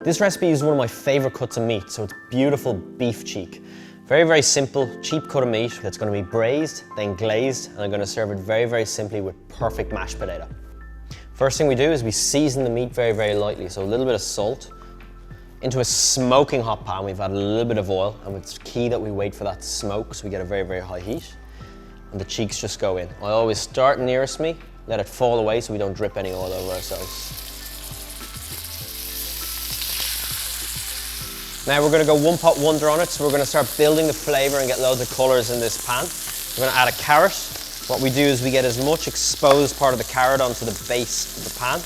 This recipe is one of my favorite cuts of meat, so it's beautiful beef cheek. Very, very simple, cheap cut of meat that's going to be braised, then glazed, and I'm going to serve it very, very simply with perfect mashed potato. First thing we do is we season the meat very, very lightly, so a little bit of salt. Into a smoking hot pan, we've added a little bit of oil, and it's key that we wait for that smoke so we get a very, very high heat. And the cheeks just go in. I always start nearest me, let it fall away so we don't drip any oil over ourselves. Now we're going to go one pot wonder on it, so we're going to start building the flavour and get loads of colours in this pan. We're going to add a carrot. What we do is we get as much exposed part of the carrot onto the base of the pan.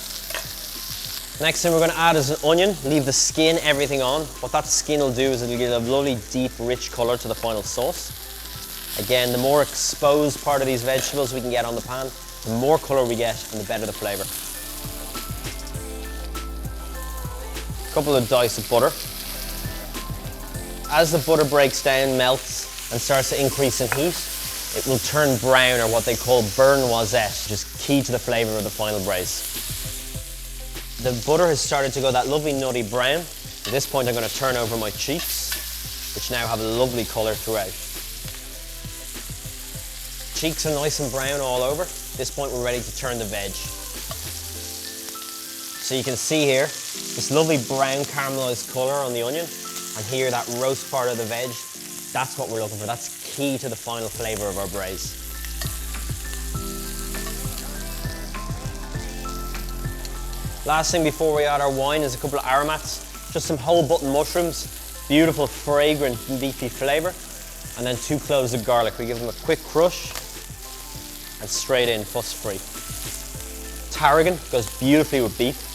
Next thing we're going to add is an onion, leave the skin, everything on. What that skin will do is it'll give a lovely, deep, rich colour to the final sauce. Again, the more exposed part of these vegetables we can get on the pan, the more colour we get and the better the flavour. A couple of dice of butter. As the butter breaks down, melts and starts to increase in heat, it will turn brown, or what they call burn noisette, which is key to the flavour of the final braise. The butter has started to go that lovely nutty brown. At this point I'm going to turn over my cheeks, which now have a lovely colour throughout. Cheeks are nice and brown all over. At this point we're ready to turn the veg. So you can see here, this lovely brown caramelised colour on the onion, and here that roast part of the veg, that's what we're looking for. That's key to the final flavour of our braise. Last thing before we add our wine is a couple of aromats, just some whole button mushrooms, beautiful fragrant beefy flavour, and then 2 cloves of garlic. We give them a quick crush and straight in, fuss free. Tarragon goes beautifully with beef.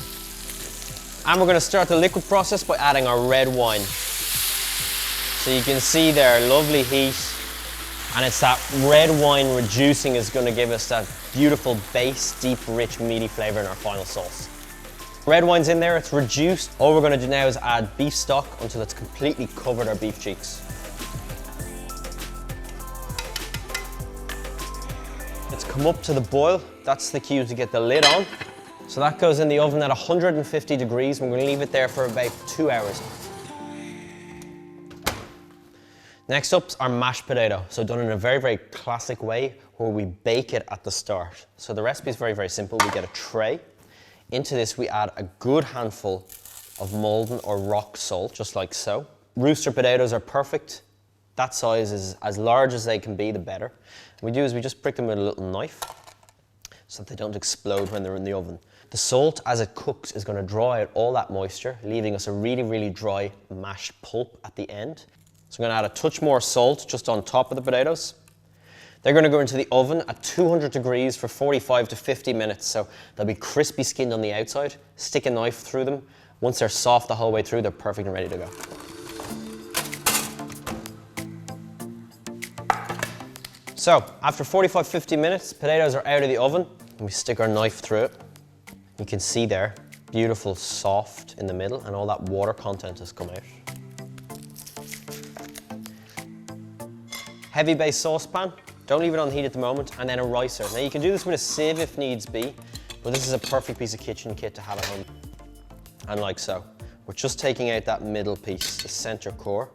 And we're going to start the liquid process by adding our red wine. So you can see there, lovely heat, and it's that red wine reducing is going to give us that beautiful base, deep, rich, meaty flavour in our final sauce. Red wine's in there, it's reduced. All we're going to do now is add beef stock until it's completely covered our beef cheeks. It's come up to the boil. That's the cue to get the lid on. So that goes in the oven at 150 degrees. We're going to leave it there for about 2 hours. Next up's our mashed potato. So done in a very, very classic way where we bake it at the start. So the recipe is very, very simple. We get a tray. Into this we add a good handful of molten or rock salt, just like so. Rooster potatoes are perfect. That size is as large as they can be, the better. What we do is we just prick them with a little knife so that they don't explode when they're in the oven. The salt, as it cooks, is going to draw out all that moisture, leaving us a really, really dry mashed pulp at the end. So I'm going to add a touch more salt just on top of the potatoes. They're going to go into the oven at 200 degrees for 45 to 50 minutes. So they'll be crispy skinned on the outside. Stick a knife through them. Once they're soft the whole way through, they're perfect and ready to go. So after 45-50 minutes, potatoes are out of the oven, and we stick our knife through it. You can see there, beautiful, soft in the middle, and all that water content has come out. Heavy base saucepan, don't leave it on heat at the moment, and then a ricer. Now you can do this with a sieve if needs be, but this is a perfect piece of kitchen kit to have at home. And like so. We're just taking out that middle piece, the center core.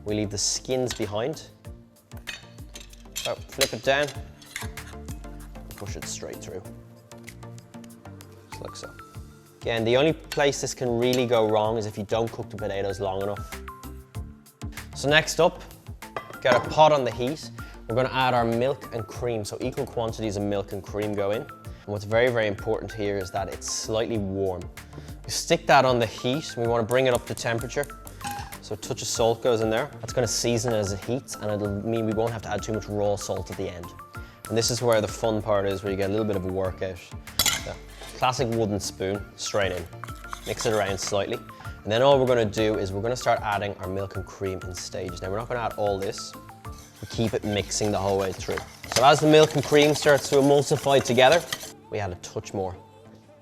We leave the skins behind. So flip it down, push it straight through. Just like so. Again, the only place this can really go wrong is if you don't cook the potatoes long enough. So next up, get a pot on the heat. We're going to add our milk and cream, so equal quantities of milk and cream go in. And what's very, very important here is that it's slightly warm. We stick that on the heat, and we want to bring it up to temperature. So a touch of salt goes in there. That's going to season it as it heats, and it'll mean we won't have to add too much raw salt at the end. And this is where the fun part is, where you get a little bit of a workout. So, classic wooden spoon, straight in. Mix it around slightly. And then all we're going to do is we're going to start adding our milk and cream in stages. Now we're not going to add all this. We keep it mixing the whole way through. So as the milk and cream starts to emulsify together, we add a touch more.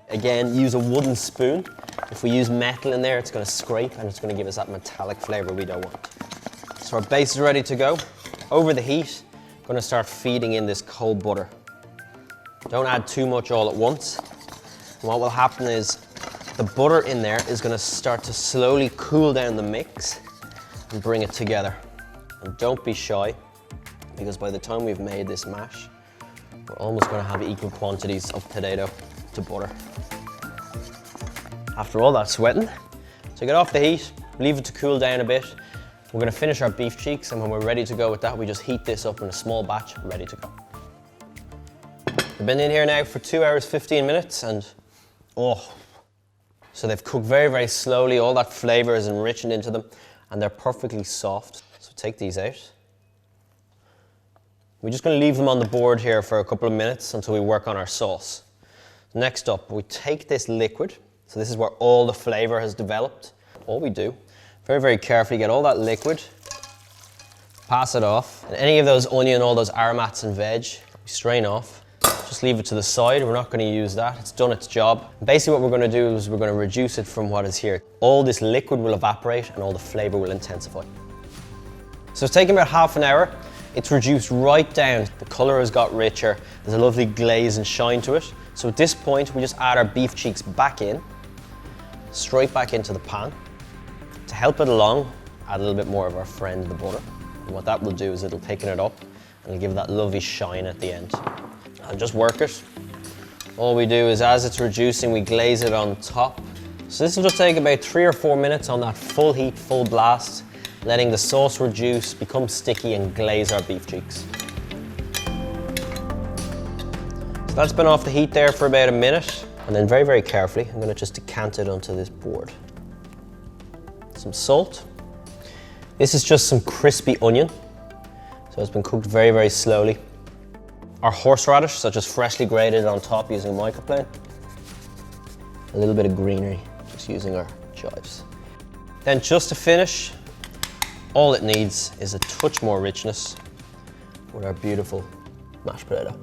Again, use a wooden spoon. If we use metal in there, it's going to scrape and it's going to give us that metallic flavour we don't want. So our base is ready to go. Over the heat, I'm going to start feeding in this cold butter. Don't add too much all at once. And what will happen is The butter in there is gonna start to slowly cool down the mix and bring it together. And don't be shy, because by the time we've made this mash, we're almost gonna have equal quantities of potato to butter. After all that sweating, take it off the heat, leave it to cool down a bit. We're gonna finish our beef cheeks, and when we're ready to go with that, we just heat this up in a small batch, ready to go. We've been in here now for 2 hours, 15 minutes, and so they've cooked very, very slowly. All that flavor is enriched into them, and they're perfectly soft. So take these out. We're just gonna leave them on the board here for a couple of minutes until we work on our sauce. Next up, we take this liquid. So this is where all the flavor has developed. All we do, very, very carefully get all that liquid, pass it off, and any of those onion, all those aromats and veg, we strain off. Just leave it to the side. We're not going to use that. It's done its job. Basically what we're going to do is we're going to reduce it from what is here. All this liquid will evaporate and all the flavor will intensify. So it's taken about half an hour. It's reduced right down. The color has got richer. There's a lovely glaze and shine to it. So at this point, we just add our beef cheeks back in, straight back into the pan. To help it along, add a little bit more of our friend, the butter. And what that will do is it'll thicken it up and it'll give that lovely shine at the end. And just work it. All we do is as it's reducing, we glaze it on top. So this will just take about 3 or 4 minutes on that full heat, full blast, letting the sauce reduce, become sticky and glaze our beef cheeks. So that's been off the heat there for about a minute. And then very, very carefully, I'm gonna just decant it onto this board. Some salt. This is just some crispy onion. So it's been cooked very, very slowly. Our horseradish, so just freshly grated on top using a microplane. A little bit of greenery, just using our chives. Then just to finish, all it needs is a touch more richness with our beautiful mashed potato.